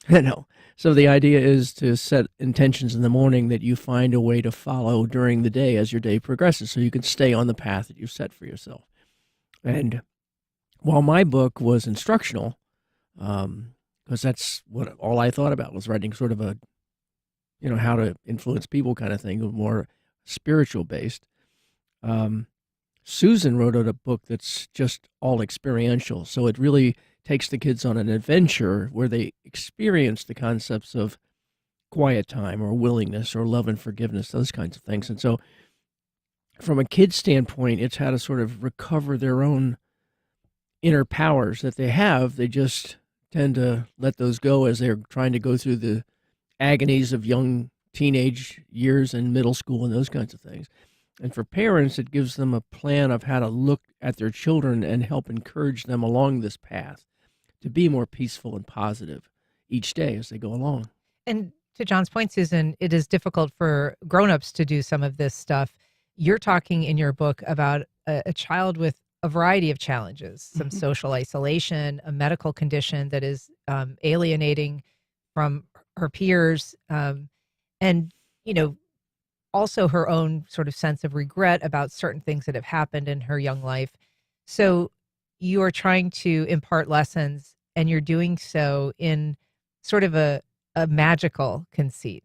Right. So the idea is to set intentions in the morning that you find a way to follow during the day as your day progresses, so you can stay on the path that you've set for yourself. And while my book was instructional, because that's what all I thought about was writing sort of a, how to influence people kind of thing, more spiritual based. Susan wrote out a book that's just all experiential. So it really takes the kids on an adventure where they experience the concepts of quiet time or willingness or love and forgiveness, those kinds of things. And so from a kid's standpoint, it's how to sort of recover their own inner powers that they have. They just tend to let those go as they're trying to go through the agonies of young teenage years and middle school and those kinds of things. And for parents, it gives them a plan of how to look at their children and help encourage them along this path to be more peaceful and positive each day as they go along. And to John's point, Susan, it is difficult for grownups to do some of this stuff. You're talking in your book about a child with a variety of challenges, some social isolation, a medical condition that is alienating from her peers, and, also her own sort of sense of regret about certain things that have happened in her young life. So you are trying to impart lessons, and you're doing so in sort of a magical conceit.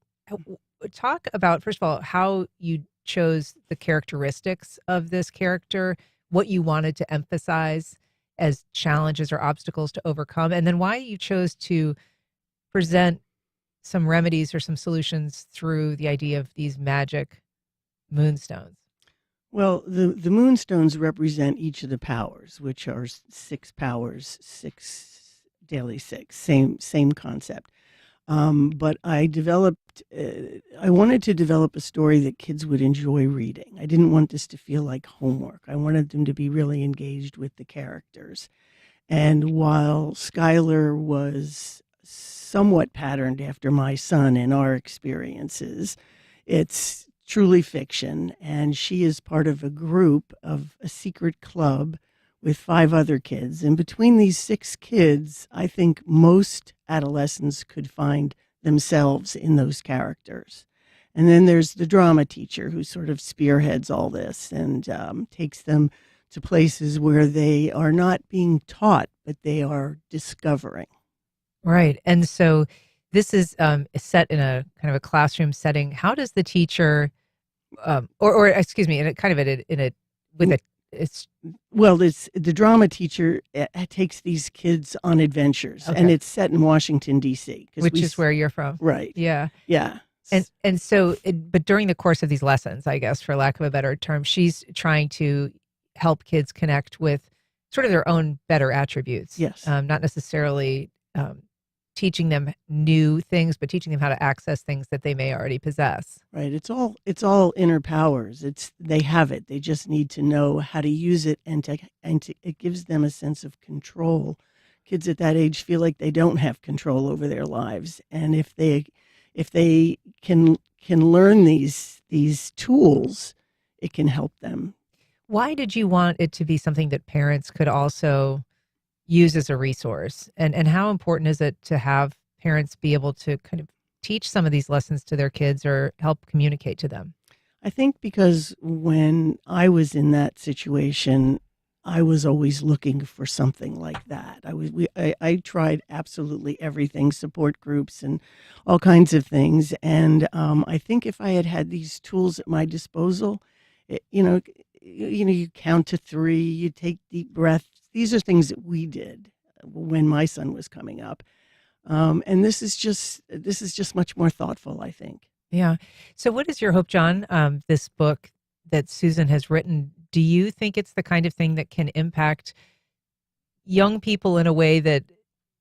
Talk about, first of all, how you chose the characteristics of this character, what you wanted to emphasize as challenges or obstacles to overcome, and then why you chose to present some remedies or some solutions through the idea of these magic moonstones. Well, the moonstones represent each of the powers, which are 6 powers, 6 daily 6, same concept. But I wanted to develop a story that kids would enjoy reading. I didn't want this to feel like homework. I wanted them to be really engaged with the characters. And while Skylar was somewhat patterned after my son in our experiences, it's truly fiction. And she is part of a group of a secret club with 5 other kids. And between these 6 kids, I think most adolescents could find themselves in those characters. And then there's the drama teacher who sort of spearheads all this and takes them to places where they are not being taught, but they are discovering. Right. And so this is set in a kind of a classroom setting. How does the teacher, or excuse me, in a kind of it's the drama teacher takes these kids on adventures, and it's set in Washington D.C., which is where you're from, right? Yeah. And so, but during the course of these lessons, I guess, for lack of a better term, she's trying to help kids connect with sort of their own better attributes. Yes. Not necessarily teaching them new things, but teaching them how to access things that they may already possess. Right. It's all inner powers. They have it. They just need to know how to use it, and it gives them a sense of control. Kids at that age feel like they don't have control over their lives, and if they can learn these tools, it can help them. Why did you want it to be something that parents could also use as a resource? And how important is it to have parents be able to kind of teach some of these lessons to their kids or help communicate to them? I think because when I was in that situation, I was always looking for something like that. I tried absolutely everything, support groups and all kinds of things. And I think if I had had these tools at my disposal, you count to 3, you take deep breaths. These are things that we did when my son was coming up. And this is just much more thoughtful, I think. Yeah. So what is your hope, John? This book that Susan has written, do you think it's the kind of thing that can impact young people in a way that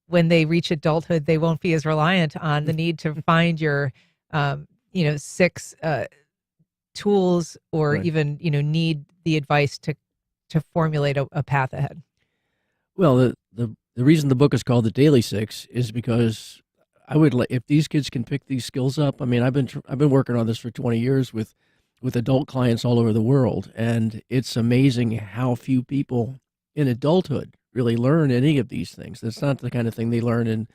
when they reach adulthood, they won't be as reliant on the need to find your, 6 tools or Right. even, need the advice to formulate a path ahead? Well, the reason the book is called The Daily 6 is because I would like, if these kids can pick these skills up. I mean, I've been working on this for 20 years with adult clients all over the world, and it's amazing how few people in adulthood really learn any of these things. That's not the kind of thing they learn in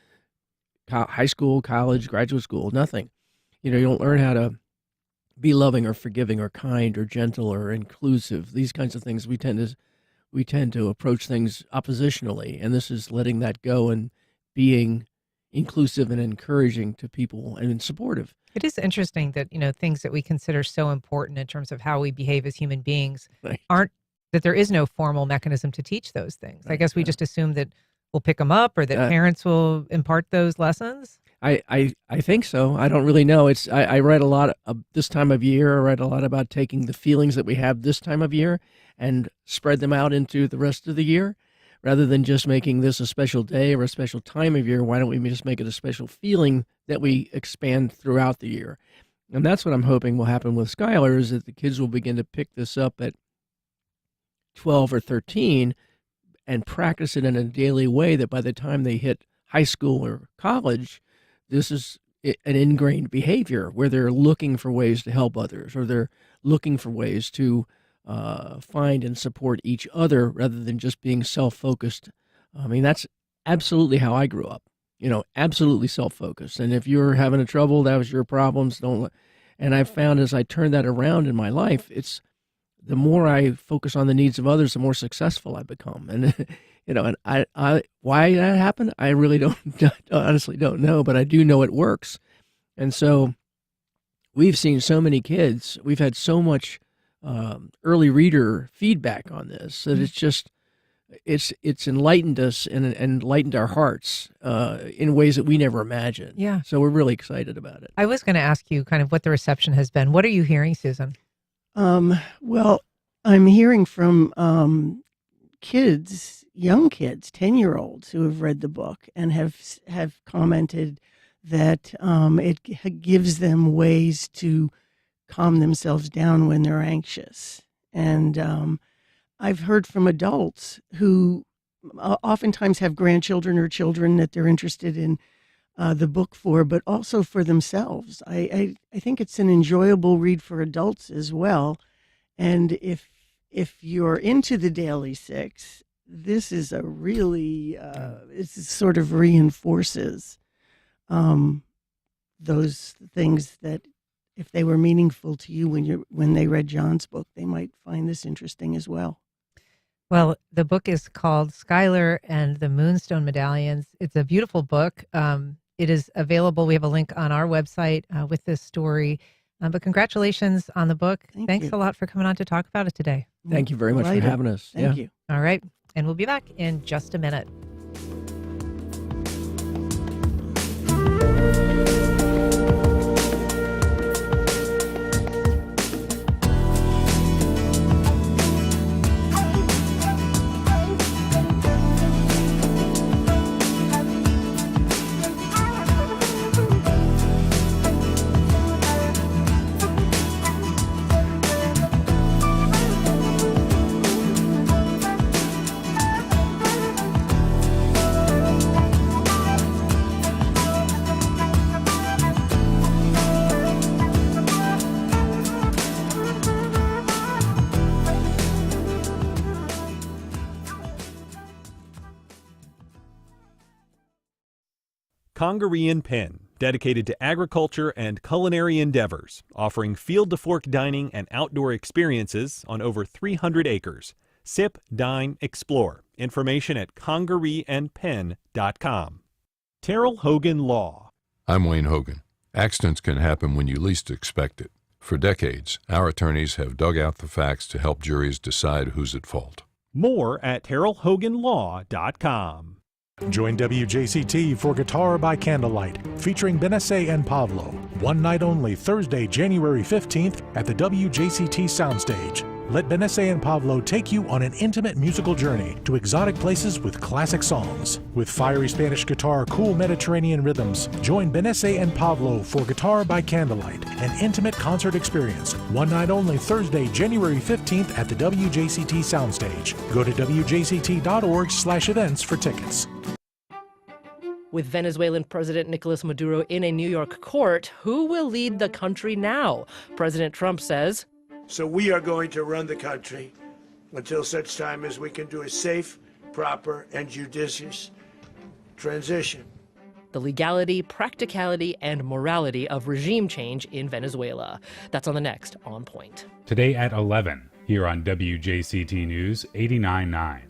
high school, college, graduate school. Nothing. You don't learn how to be loving or forgiving or kind or gentle or inclusive. These kinds of things we tend to approach things oppositionally, and this is letting that go and being inclusive and encouraging to people and supportive. It is interesting that, things that we consider so important in terms of how we behave as human beings Right. that there is no formal mechanism to teach those things. I guess we just assume that we'll pick them up or that parents will impart those lessons. I think so. I don't really know. I write a lot this time of year. I write a lot about taking the feelings that we have this time of year and spread them out into the rest of the year, rather than just making this a special day or a special time of year. Why don't we just make it a special feeling that we expand throughout the year? And that's what I'm hoping will happen with Skylar, is that the kids will begin to pick this up at 12 or 13 and practice it in a daily way, that by the time they hit high school or college, this is an ingrained behavior where they're looking for ways to help others, or they're looking for ways to find and support each other rather than just being self-focused. I mean, that's absolutely how I grew up, absolutely self-focused. And if you're having a trouble, that was your problems. And I've found as I turn that around in my life, it's the more I focus on the needs of others, the more successful I become. And, and I why that happened, I really honestly don't know, but I do know it works. And so we've seen so many kids, we've had so much early reader feedback on this that it's enlightened us and enlightened our hearts in ways that we never imagined. Yeah. So we're really excited about it. I was going to ask you kind of what the reception has been. What are you hearing, Susan? Well, I'm hearing from kids, young kids, 10-year-olds who have read the book and have commented that it gives them ways to calm themselves down when they're anxious. And I've heard from adults who oftentimes have grandchildren or children that they're interested in the book for, but also for themselves. I think it's an enjoyable read for adults as well. And if you're into the Daily 6, this is a really, it sort of reinforces those things that, if they were meaningful to you when they read John's book, they might find this interesting as well. Well, the book is called Skylar and the Moonstone Medallions. It's a beautiful book. It is available. We have a link on our website with this story. But congratulations on the book. Thanks a lot for coming on to talk about it today. Thank you very much for having us. Thank you. All right. And we'll be back in just a minute. Congaree and Pen, dedicated to agriculture and culinary endeavors, offering field-to-fork dining and outdoor experiences on over 300 acres. Sip, dine, explore. Information at congareeandpen.com. Terrell Hogan Law. I'm Wayne Hogan. Accidents can happen when you least expect it. For decades, our attorneys have dug out the facts to help juries decide who's at fault. More at terrellhoganlaw.com. Join WJCT for Guitar by Candlelight, featuring Benesse and Pablo. One night only, Thursday, January 15th at the WJCT Soundstage. Let Benesse and Pablo take you on an intimate musical journey to exotic places with classic songs. With fiery Spanish guitar, cool Mediterranean rhythms, join Benesse and Pablo for Guitar by Candlelight, an intimate concert experience. One night only, Thursday, January 15th at the WJCT Soundstage. Go to wjct.org/events for tickets. With Venezuelan President Nicolas Maduro in a New York court, who will lead the country now? President Trump says, So we are going to run the country until such time as we can do a safe, proper, and judicious transition. the legality, practicality, and morality of regime change in Venezuela. That's on the next On Point. Today at 11, here on WJCT News 89.9.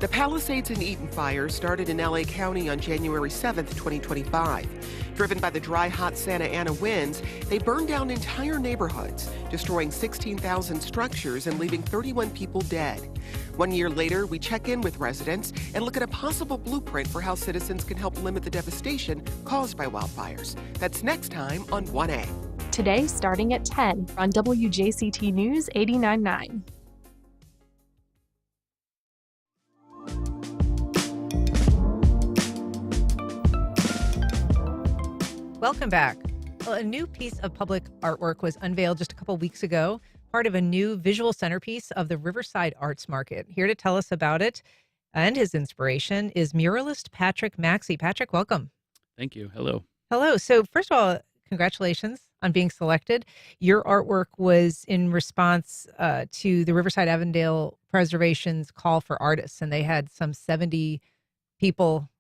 The Palisades and Eaton fire started in LA County on January 7, 2025. Driven by the dry, hot Santa Ana winds, they burned down entire neighborhoods, destroying 16,000 structures and leaving 31 people dead. 1 year later, we check in with residents and look at a possible blueprint for how citizens can help limit the devastation caused by wildfires. That's next time on 1A. Today, starting at 10 on WJCT News 89.9. Welcome back. Well, a new piece of public artwork was unveiled just a couple weeks ago, part of a new visual centerpiece of the Riverside Arts Market. Here to tell us about it and his inspiration is muralist Patrick Maxey. Patrick, welcome. Thank you. Hello. Hello. So first of all, congratulations on being selected. Your artwork was in response to the Riverside Avondale Preservation's call for artists, and they had some 70 people,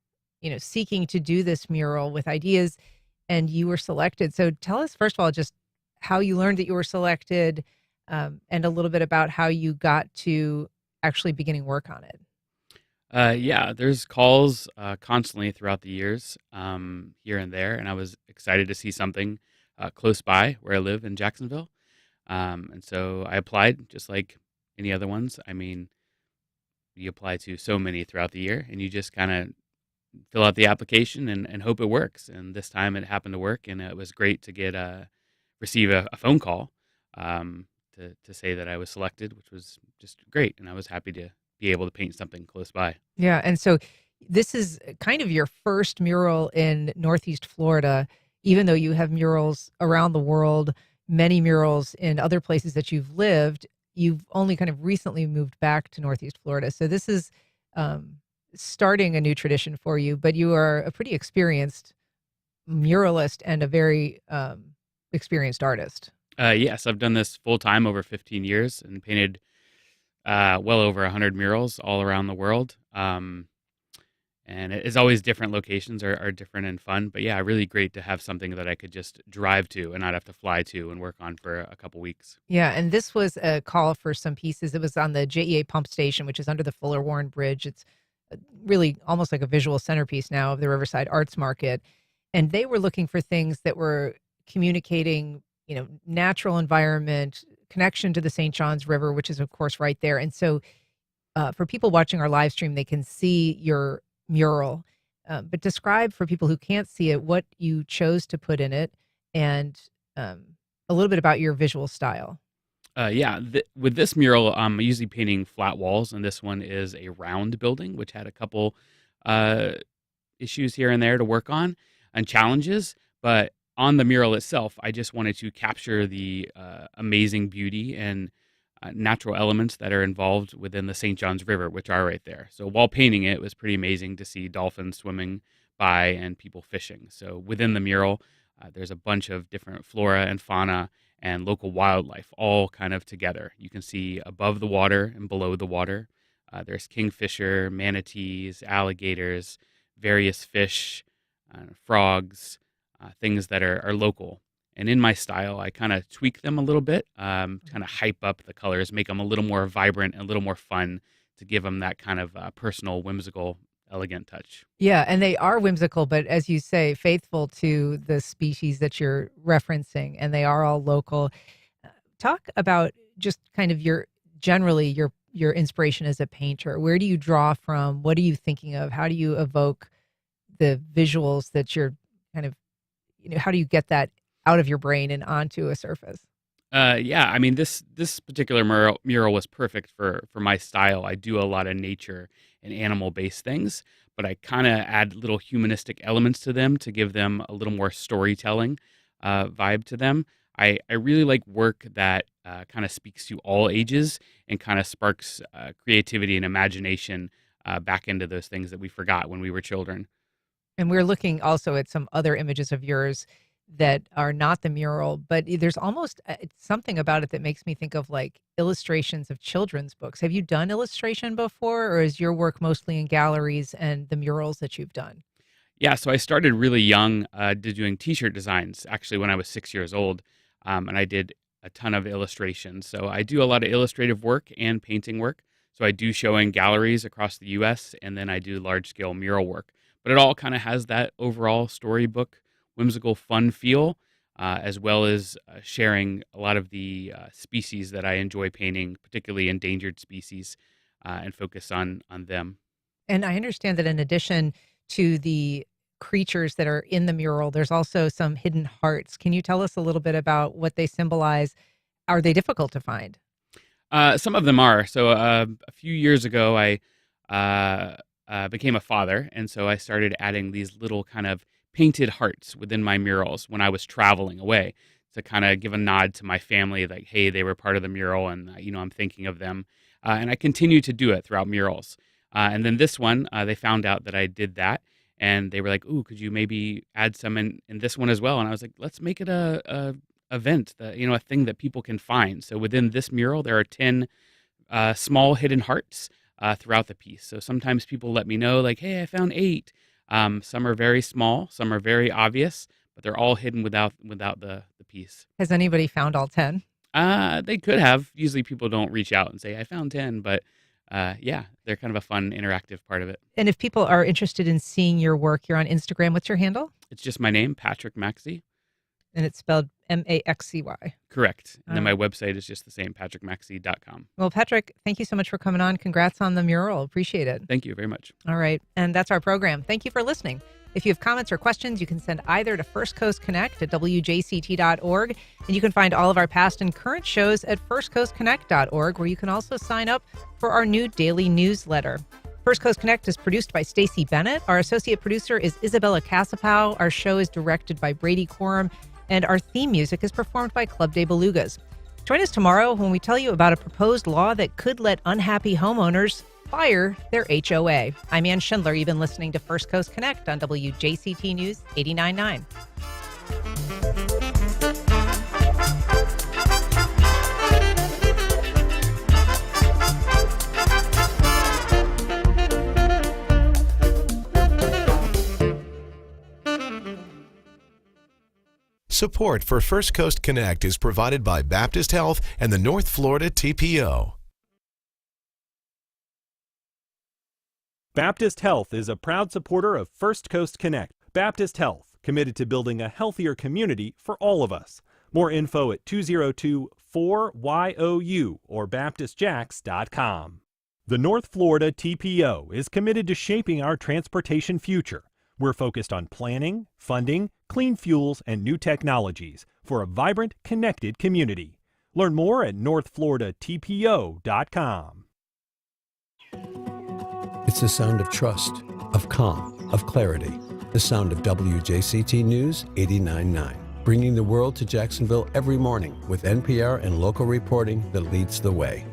seeking to do this mural with ideas, and you were selected. So tell us, first of all, just how you learned that you were selected, and a little bit about how you got to actually beginning work on it. Yeah, there's calls constantly throughout the years, here and there, and I was excited to see something close by where I live in Jacksonville. And so I applied just like any other ones. I mean, you apply to so many throughout the year, and you just kind of fill out the application and hope it works. And this time it happened to work, and it was great to get receive a phone call to say that I was selected, which was just great. And I was happy to be able to paint something close by. Yeah, and so this is kind of your first mural in Northeast Florida, even though you have murals around the world, many murals in other places that you've lived. You've only kind of recently moved back to Northeast Florida. So this is starting a new tradition for you, but you are a pretty experienced muralist and a very experienced artist. Yes, I've done this full time over 15 years and painted well over 100 murals all around the world. And it's always different. Locations are different and fun. But yeah, really great to have something that I could just drive to and not have to fly to and work on for a couple weeks. Yeah, and this was a call for some pieces. It was on the JEA pump station, which is under the Fuller Warren Bridge. It's really almost like a visual centerpiece now of the Riverside Arts Market. And they were looking for things that were communicating, natural environment, connection to the St. Johns River, which is, of course, right there. And so for people watching our live stream, they can see your mural. But describe for people who can't see it what you chose to put in it and a little bit about your visual style. With this mural, I'm usually painting flat walls, and this one is a round building, which had a couple issues here and there to work on and challenges. But on the mural itself, I just wanted to capture the amazing beauty and natural elements that are involved within the St. Johns River, which are right there. So while painting it, it was pretty amazing to see dolphins swimming by and people fishing. So within the mural, there's a bunch of different flora and fauna and local wildlife all kind of together. You can see above the water and below the water. There's kingfisher, manatees, alligators, various fish, frogs, things that are local. And in my style, I kind of tweak them a little bit, kind of hype up the colors, make them a little more vibrant and a little more fun to give them that kind of personal, whimsical, elegant touch. Yeah, and they are whimsical, but as you say, faithful to the species that you're referencing, and they are all local. Talk about just kind of your inspiration as a painter. Where do you draw from? What are you thinking of? How do you evoke the visuals that you're kind of, how do you get that out of your brain and onto a surface? I mean, this particular mural was perfect for my style. I do a lot of nature and animal-based things, but I kind of add little humanistic elements to them to give them a little more storytelling vibe to them. I really like work that kind of speaks to all ages and kind of sparks creativity and imagination back into those things that we forgot when we were children. And we're looking also at some other images of yours that are not the mural, but there's almost something about it that makes me think of like illustrations of children's books. Have you done illustration before, or is your work mostly in galleries and the murals that you've done? Yeah, so I started really young doing t-shirt designs, actually when I was 6 years old, and I did a ton of illustrations. So I do a lot of illustrative work and painting work. So I do show in galleries across the U.S., and then I do large-scale mural work. But it all kind of has that overall storybook, whimsical, fun feel, as well as sharing a lot of the species that I enjoy painting, particularly endangered species, and focus on them. And I understand that in addition to the creatures that are in the mural, there's also some hidden hearts. Can you tell us a little bit about what they symbolize? Are they difficult to find? Some of them are. So a few years ago, I became a father, and so I started adding these little kind of painted hearts within my murals when I was traveling away to kind of give a nod to my family, like, hey, they were part of the mural, and I'm thinking of them. And I continue to do it throughout murals. And then this one, they found out that I did that, and they were like, ooh, could you maybe add some in this one as well? And I was like, let's make it a event, a thing that people can find. So within this mural, there are 10 small hidden hearts throughout the piece. So sometimes people let me know, like, hey, I found 8. Some are very small, some are very obvious, but they're all hidden without the piece. Has anybody found all 10? They could have. Usually people don't reach out and say, I found 10, but they're kind of a fun, interactive part of it. And if people are interested in seeing your work, you're on Instagram. What's your handle? It's just my name, Patrick Maxey. And it's spelled Maxcy. Correct. And then my website is just the same, patrickmaxey.com. Well, Patrick, thank you so much for coming on. Congrats on the mural. Appreciate it. Thank you very much. All right. And that's our program. Thank you for listening. If you have comments or questions, you can send either to First Coast Connect at wjct.org. And you can find all of our past and current shows at firstcoastconnect.org, where you can also sign up for our new daily newsletter. First Coast Connect is produced by Stacey Bennett. Our associate producer is Isabella Casapow. Our show is directed by Brady Corum. And our theme music is performed by Club de Belugas. Join us tomorrow when we tell you about a proposed law that could let unhappy homeowners fire their HOA. I'm Ann Schindler. You've been listening to First Coast Connect on WJCT News 89.9. Support for First Coast Connect is provided by Baptist Health and the North Florida TPO. Baptist Health is a proud supporter of First Coast Connect. Baptist Health, committed to building a healthier community for all of us. More info at 202-4YOU or baptistjacks.com. The North Florida TPO is committed to shaping our transportation future. We're focused on planning, funding, clean fuels, and new technologies for a vibrant, connected community. Learn more at northfloridatpo.com. It's the sound of trust, of calm, of clarity. The sound of WJCT News 89.9, bringing the world to Jacksonville every morning with NPR and local reporting that leads the way.